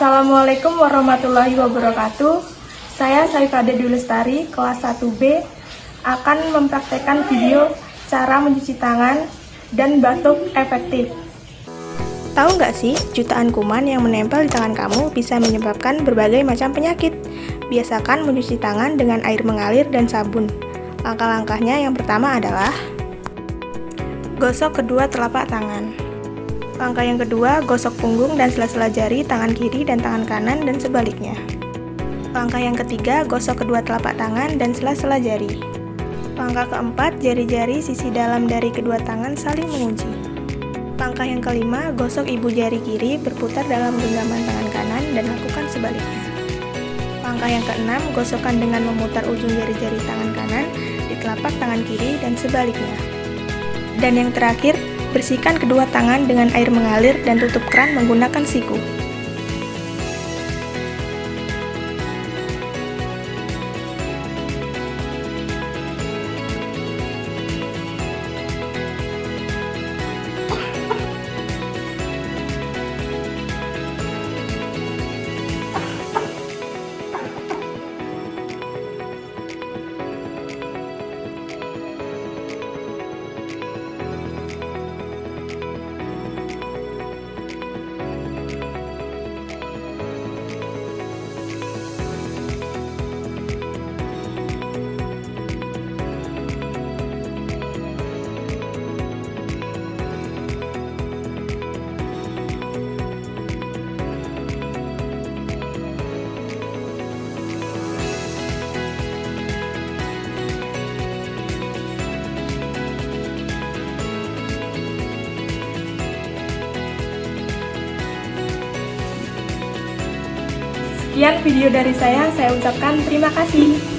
Assalamualaikum warahmatullahi wabarakatuh. Saya Saifade Dwi Lestari, kelas 1B, akan mempraktekkan video cara mencuci tangan dan batuk efektif. Tahu nggak sih, jutaan kuman yang menempel di tangan kamu bisa menyebabkan berbagai macam penyakit. Biasakan mencuci tangan dengan air mengalir dan sabun. Langkah-langkahnya yang pertama adalah gosok kedua telapak tangan. Langkah yang kedua, gosok punggung dan sela-sela jari tangan kiri dan tangan kanan dan sebaliknya. Langkah yang ketiga, gosok kedua telapak tangan dan sela-sela jari. Langkah keempat, jari-jari sisi dalam dari kedua tangan saling mengunci. Langkah yang kelima, gosok ibu jari kiri berputar dalam genggaman tangan kanan dan lakukan sebaliknya. Langkah yang keenam, gosokkan dengan memutar ujung jari-jari tangan kanan di telapak tangan kiri dan sebaliknya. Dan yang terakhir, bersihkan kedua tangan dengan air mengalir dan tutup keran menggunakan siku. Sekian video dari saya ucapkan terima kasih.